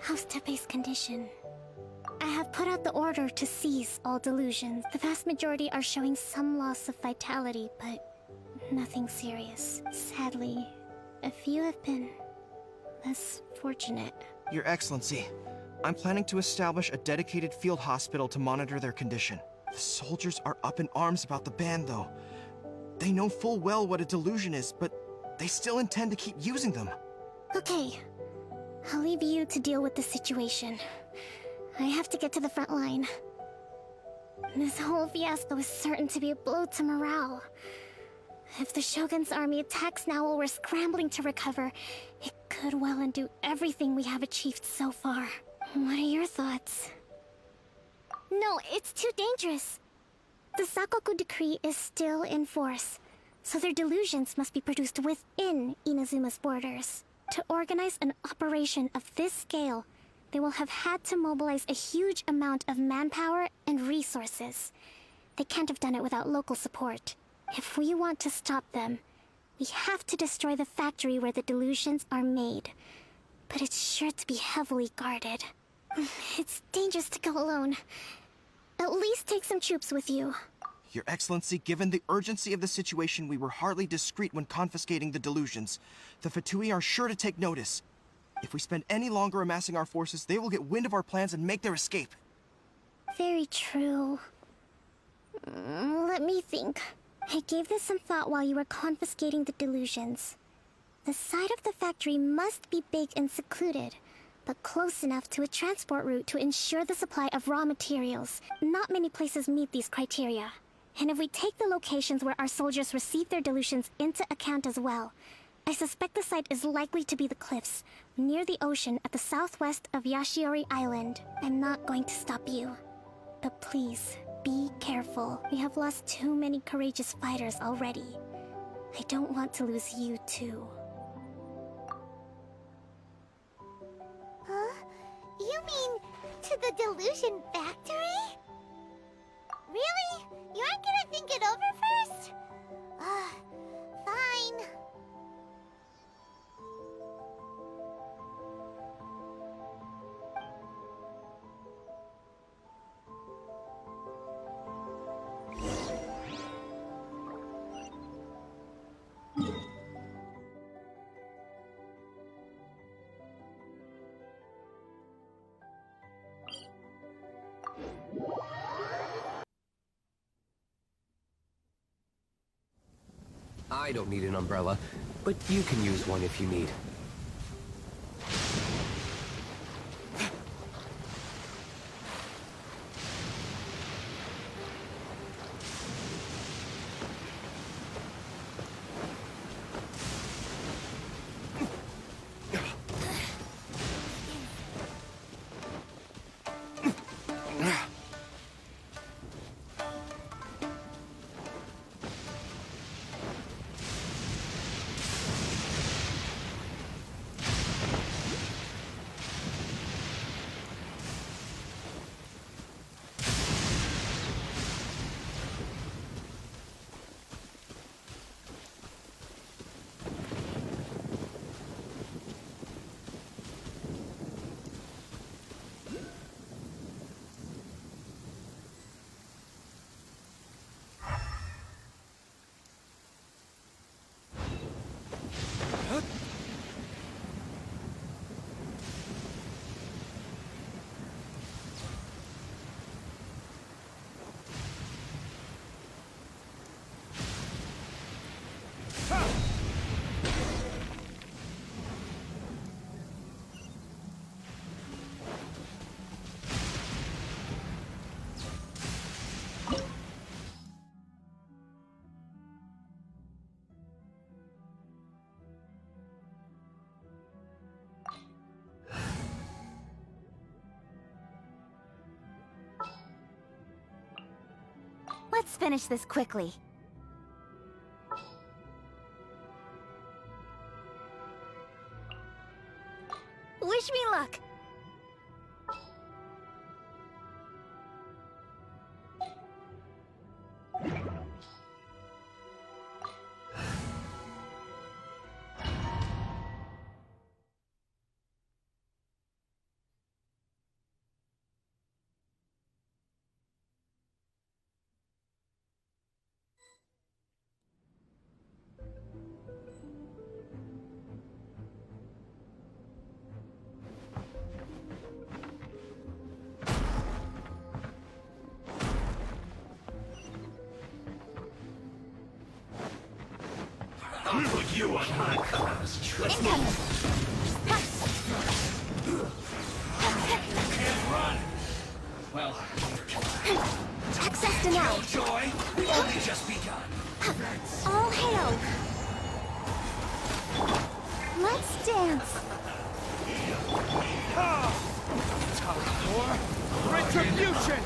How's Tepe's condition? I have put out the order to seize all delusions. The vast majority are showing some loss of vitality, but nothing serious. Sadly, a few have been less fortunate. Your Excellency, I'm planning to establish a dedicated field hospital to monitor their condition. The soldiers are up in arms about the ban, though. They know full well what a delusion is, but they still intend to keep using them. Okay, I'll leave you to deal with the situation. I have to get to the front line. This whole fiasco is certain to be a blow to morale. If the Shogun's army attacks now while we're scrambling to recover, it could well undo everything we have achieved so far. What are your thoughts? No, it's too dangerous. The Sakoku decree is still in force, so their delusions must be produced within Inazuma's borders. To organize an operation of this scale, they will have had to mobilize a huge amount of manpower and resources. They can't have done it without local support. If we want to stop them, we have to destroy the factory where the delusions are made. But it's sure to be heavily guarded. It's dangerous to go alone. At least take some troops with you. Your Excellency, given the urgency of the situation, we were hardly discreet when confiscating the delusions. The Fatui are sure to take notice. If we spend any longer amassing our forces, they will get wind of our plans and make their escape. Very true. Let me think. I gave this some thought while you were confiscating the delusions. The side of the factory must be big and secluded, but close enough to a transport route to ensure the supply of raw materials. Not many places meet these criteria. And if we take the locations where our soldiers receive their delusions into account as well, I suspect the site is likely to be the cliffs, near the ocean at the southwest of Yashiori Island. I'm not going to stop you. But please, be careful. We have lost too many courageous fighters already. I don't want to lose you too. Huh? You mean to the Delusion Factory? Really? You aren't gonna think it over first? Fine. I don't need an umbrella, but you can use one if you need. Let's finish this quickly. Wish me luck! You are hot class. Incoming! Can't run. Well, Access denied. joy. We've only just begun. All hail! Let's dance. Retribution!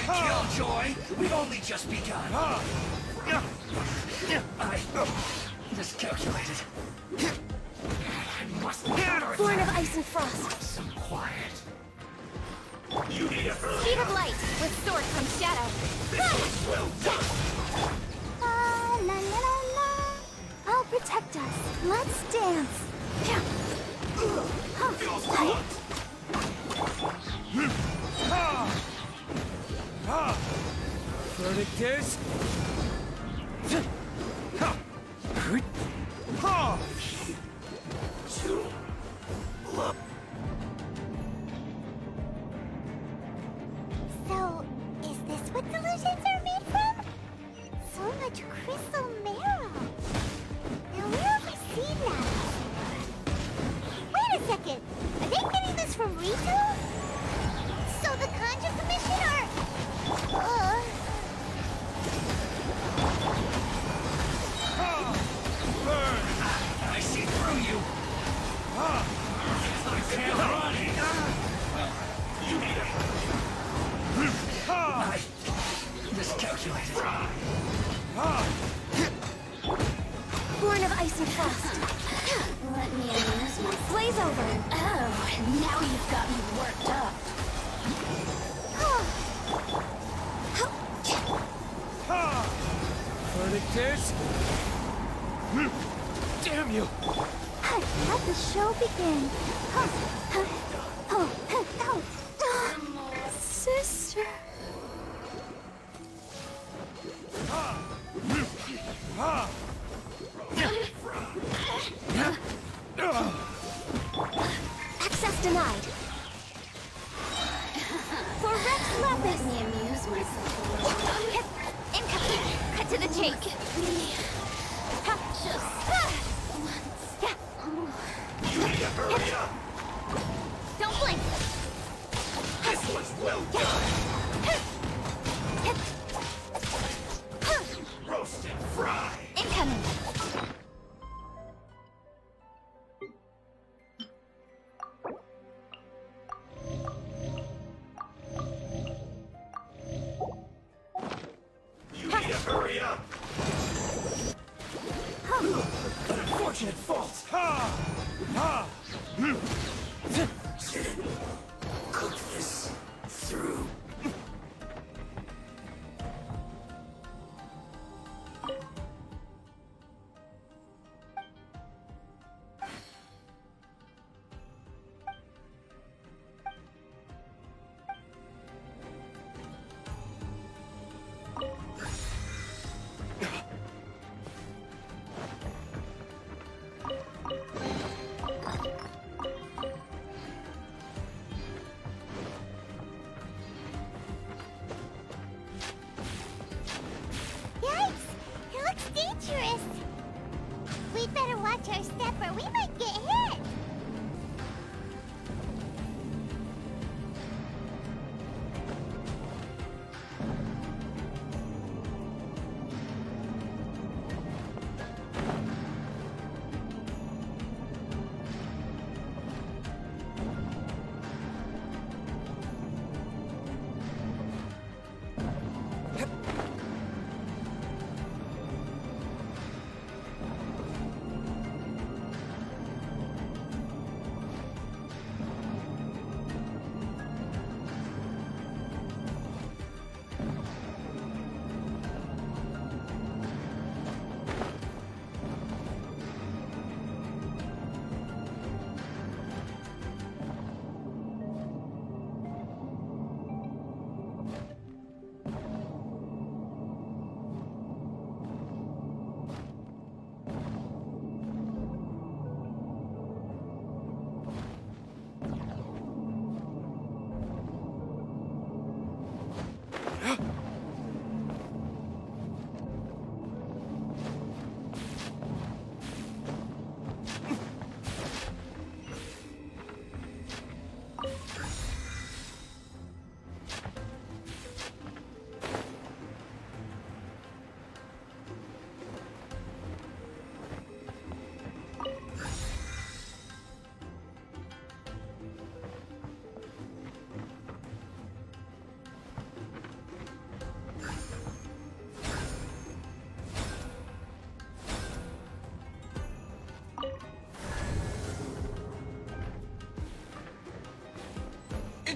Killjoy, we've only just begun. I miscalculated. I must counter Born of ice and frost. some quiet. You need a Speed of light with sword from shadow. well done. La la la la la. I'll protect us. Let's dance. Verdict is... So, is this what delusions are made from? So much crystal marrow. Now, where have we seen that before? Wait a second. Are they getting this from Rito? So the Conjure Commission are... I see through you. I can't run. Well, you need a... I miscalculated. Born of ice and frost. Let me amuse myself. Blaze over. Oh, now you've got me worked up. Verdict is... Damn you! Let the show begin. Sister. Access denied. For Rex Lapis. Let me amuse myself. Incoming. Cut to the chase. You need to hurry up! Don't blink. This was well done! Roast and fry! Incoming. You need to hurry up! An unfortunate fault! Cook this through.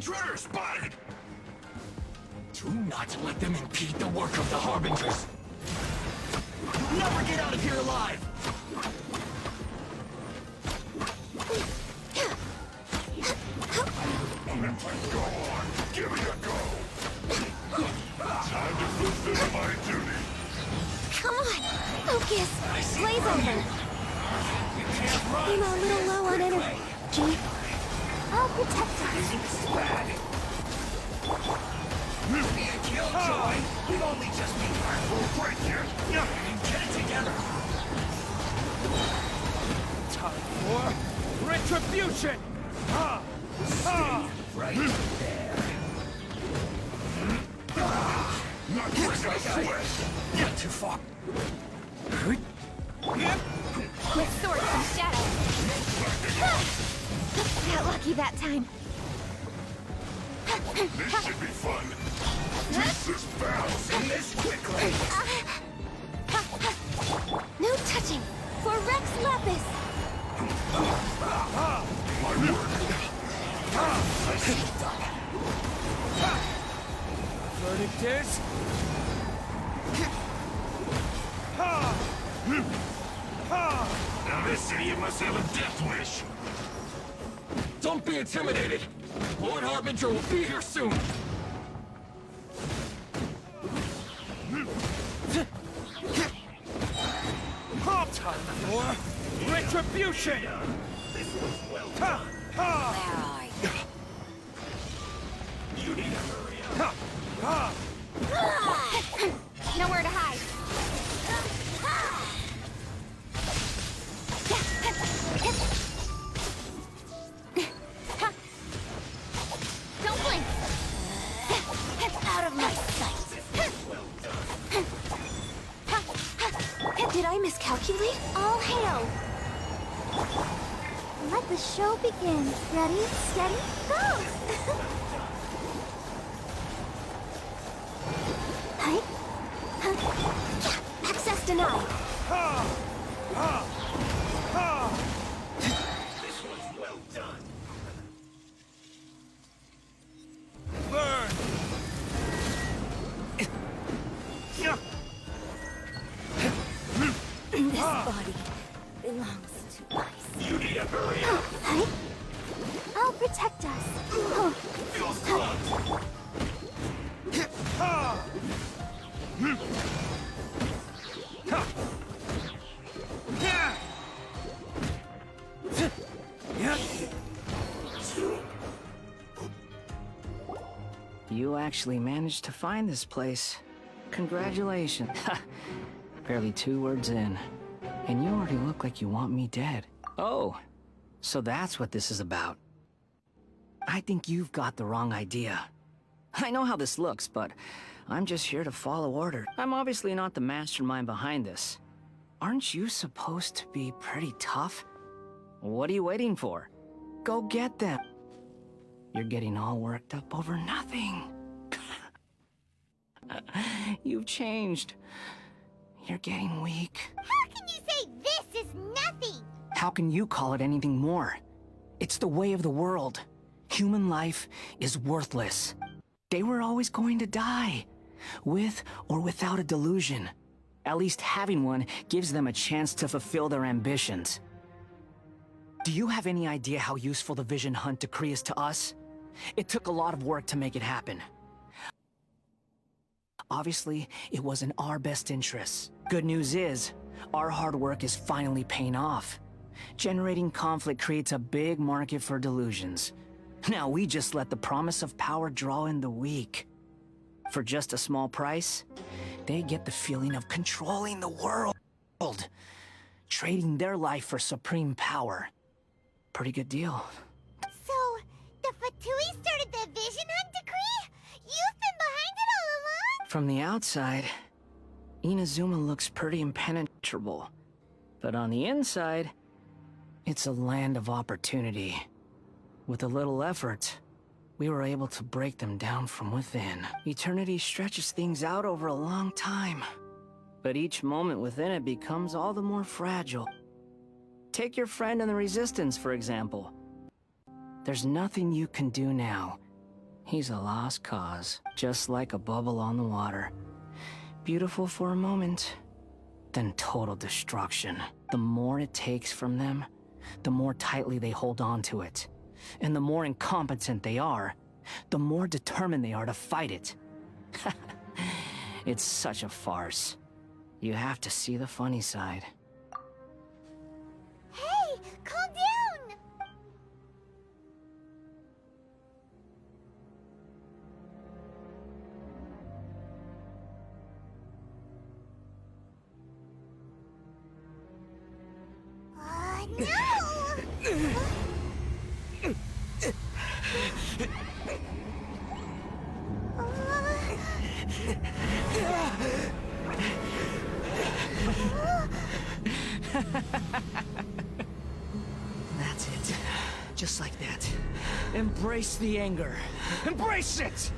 Intruder spotted! Do not let them impede the work of the Harbingers! You'll never get out of here alive! Go on, give it a go! Time to fulfill my duty! Come on! Focus! Blaze over! I'm a little low on energy. I'll protect us. This is bad. Be a killjoy! We've only just been full break here! Get it together! Time for retribution! Right there. Not quick enough switch! Not too far. With swords and shadow. Got lucky that time. This should be fun. Jesus bounce in this quickly. No touching. For Rex Lapis. My word. Verdict is... Now this idiot must have a death wish. Don't be intimidated. Lord Harbinger will be here soon. Time for retribution! This was well Ha! done. Ha! You need to hurry up. Ha! Nowhere to hide. Don't blink. Out of my sight. Did I miscalculate? All hail. Let the show begin. Ready, steady, go! Hi. Access denied. This was well done. Burn! This body belongs to us. You need to hurry up. Hi. I'll protect us. Oh, Feels fun. You actually managed to find this place. Congratulations. Barely 2 words in. And you already look like you want me dead. Oh, so that's what this is about. I think you've got the wrong idea. I know how this looks, but I'm just here to follow order. I'm obviously not the mastermind behind this. Aren't you supposed to be pretty tough? What are you waiting for? Go get them. You're getting all worked up over nothing. You've changed. You're getting weak. how can you say this is nothing? How can you call it anything more? It's the way of the world. Human life is worthless. They were always going to die, with or without a delusion. At least having one gives them a chance to fulfill their ambitions. Do you have any idea how useful the Vision Hunt decree is to us? It took a lot of work to make it happen. Obviously, it was in our best interests. Good news is, our hard work is finally paying off. Generating conflict creates a big market for delusions. Now we just let the promise of power draw in the weak. For just a small price, they get the feeling of controlling the world. Trading their life for supreme power. Pretty good deal. So, the Fatui started the Vision Hunt decree? You've been behind it all along? From the outside, Inazuma looks pretty impenetrable. But on the inside, it's a land of opportunity. With a little effort, we were able to break them down from within. Eternity stretches things out over a long time. But each moment within it becomes all the more fragile. Take your friend in the Resistance, for example. There's nothing you can do now He's a lost cause, just like a bubble on the water. Beautiful for a moment, then total destruction. The more it takes from them, the more tightly they hold on to it. And the more incompetent they are, the more determined they are to fight it. It's such a farce. You have to see the funny side. Hey, calm down! No! That's it. Just like that. Embrace the anger. Embrace it!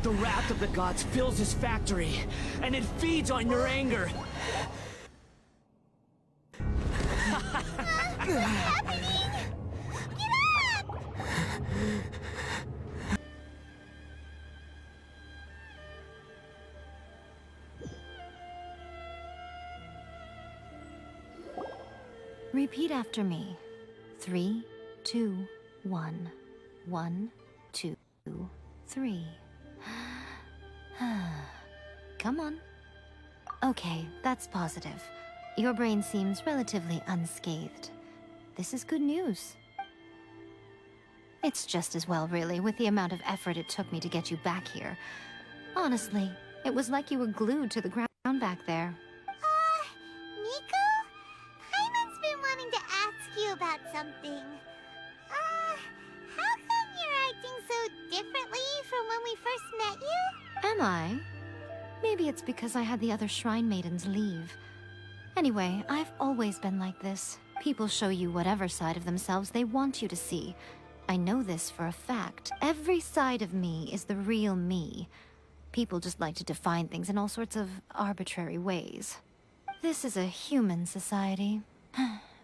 The wrath of the gods fills his factory, and it feeds on your anger. Repeat after me. 3, 2, 1. 1, 2, 3. Come on. Okay, that's positive. Your brain seems relatively unscathed. This is good news. It's just as well, really, with the amount of effort it took me to get you back here. Honestly, it was like you were glued to the ground back there. Nico? Paimon's been wanting to ask you about something. How come you're acting so differently from when we first met you? Am I? Maybe it's because I had the other Shrine Maidens leave. Anyway, I've always been like this. People show you whatever side of themselves they want you to see. I know this for a fact. Every side of me is the real me. People just like to define things in all sorts of arbitrary ways. This is a human society.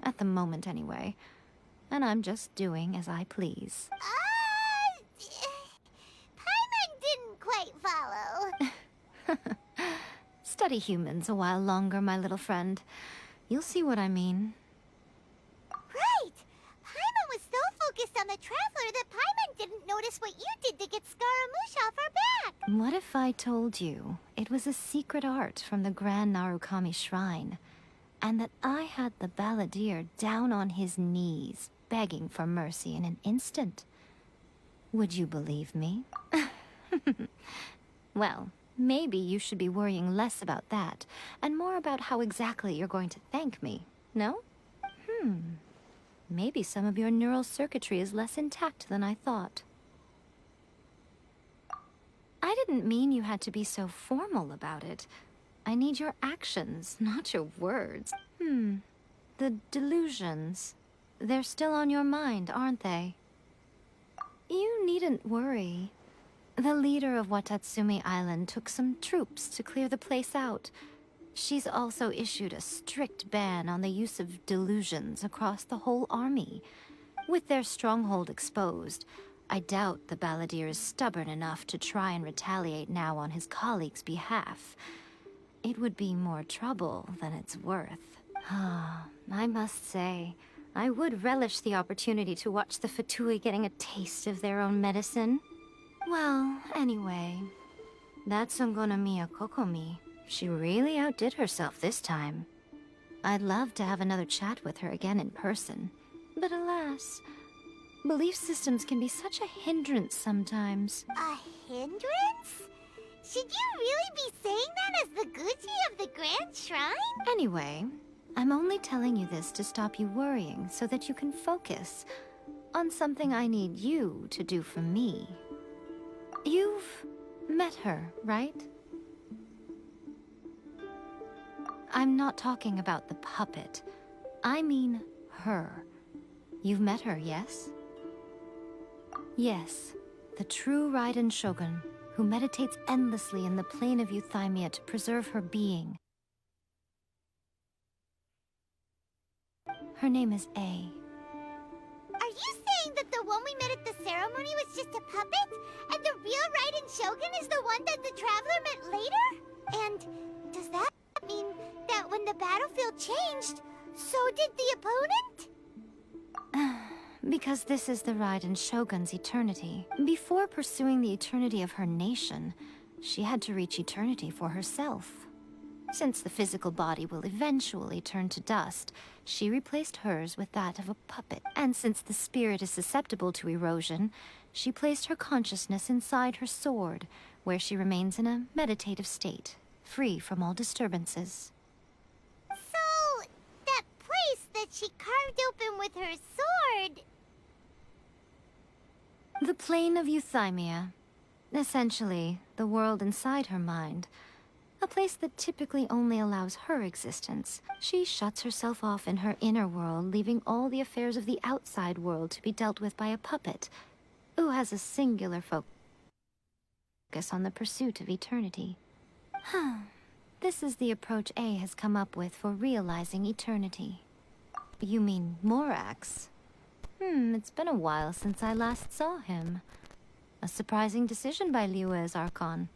At the moment, anyway. And I'm just doing as I please. Paimon didn't quite follow. Study humans a while longer, my little friend. You'll see what I mean. Right! Paimon was so focused on the Traveler that Paimon didn't notice what you did to get Scaramouche off her back. What if I told you it was a secret art from the Grand Narukami Shrine, and that I had the balladeer down on his knees, begging for mercy in an instant? Would you believe me? Well, maybe you should be worrying less about that, and more about how exactly you're going to thank me, no? Maybe some of your neural circuitry is less intact than I thought. I didn't mean you had to be so formal about it. I need your actions, not your words. The delusions. They're still on your mind, aren't they? You needn't worry. The leader of Watatsumi Island took some troops to clear the place out. She's also issued a strict ban on the use of delusions across the whole army. With their stronghold exposed, I doubt the balladeer is stubborn enough to try and retaliate now on his colleagues' behalf. It would be more trouble than it's worth. I must say, I would relish the opportunity to watch the Fatui getting a taste of their own medicine. Well, anyway, that's Miya Kokomi. She really outdid herself this time. I'd love to have another chat with her again in person. But alas, belief systems can be such a hindrance sometimes. A hindrance? Should you really be saying that as the Gucci of the Grand Shrine? Anyway, I'm only telling you this to stop you worrying so that you can focus on something I need you to do for me. You've met her, right? I'm not talking about the puppet. I mean her. You've met her, yes? Yes, the true Raiden Shogun, who meditates endlessly in the plane of Euthymia to preserve her being. Her name is A. Are you saying saying that the one we met at the ceremony was just a puppet? And the real Raiden Shogun is the one that the Traveler met later? And does that mean that when the battlefield changed, so did the opponent? Because this is the Raiden Shogun's eternity. Before pursuing the eternity of her nation, she had to reach eternity for herself. Since the physical body will eventually turn to dust, she replaced hers with that of a puppet. And since the spirit is susceptible to erosion, she placed her consciousness inside her sword, where she remains in a meditative state, free from all disturbances. So, that place that she carved open with her sword... The plane of euthymia. Essentially, the world inside her mind. A place that typically only allows her existence. She shuts herself off in her inner world, leaving all the affairs of the outside world to be dealt with by a puppet, who has a singular focus on the pursuit of eternity. This is the approach A has come up with for realizing eternity. You mean Morax? It's been a while since I last saw him. A surprising decision by Liu's Archon.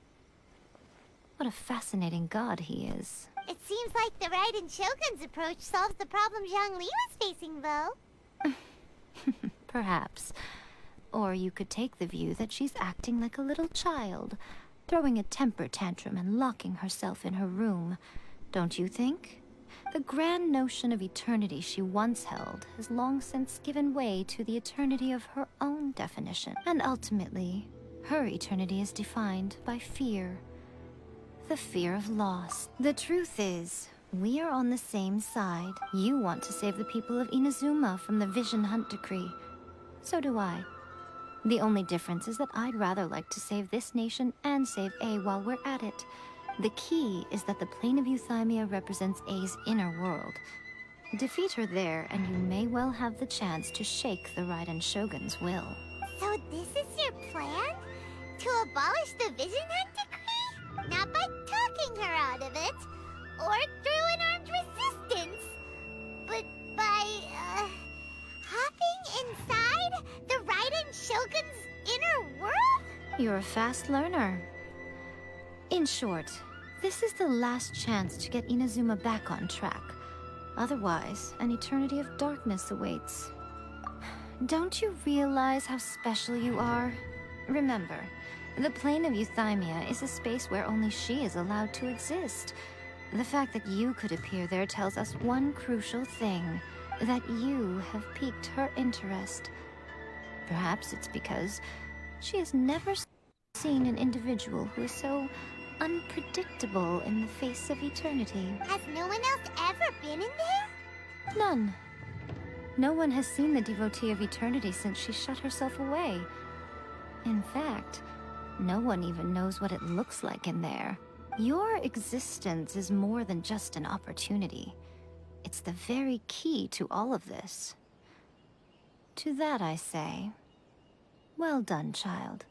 What a fascinating god he is. It seems like the Raiden Shogun's approach solves the problem Zhongli was facing, though. Perhaps. Or you could take the view that she's acting like a little child, throwing a temper tantrum and locking herself in her room. Don't you think? The grand notion of eternity she once held has long since given way to the eternity of her own definition. And ultimately, her eternity is defined by fear. The fear of loss. The truth is, we are on the same side. You want to save the people of Inazuma from the Vision Hunt decree. So do I. The only difference is that I'd rather like to save this nation and save A while we're at it. The key is that the plane of euthymia represents A's inner world. Defeat her there, and you may well have the chance to shake the Raiden Shogun's will. So this is your plan? To abolish the Vision Hunt decree? Not by talking her out of it, or through an armed resistance, but by, hopping inside the Raiden Shogun's inner world? You're a fast learner. In short, this is the last chance to get Inazuma back on track. Otherwise, an eternity of darkness awaits. Don't you realize how special you are? Remember, the plane of euthymia is a space where only she is allowed to exist. The fact that you could appear there tells us one crucial thing, that you have piqued her interest. Perhaps it's because she has never seen an individual who is so unpredictable in the face of eternity. Has no one else ever been in there? None. No one has seen the devotee of eternity since she shut herself away. In fact, no one even knows what it looks like in there. Your existence is more than just an opportunity. It's the very key to all of this. To that I say, well done, child.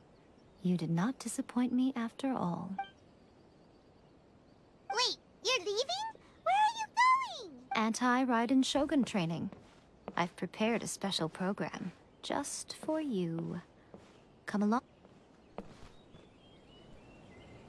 You did not disappoint me after all. Wait, you're leaving? Where are you going? Anti-Raiden Shogun training. I've prepared a special program just for you. Come along.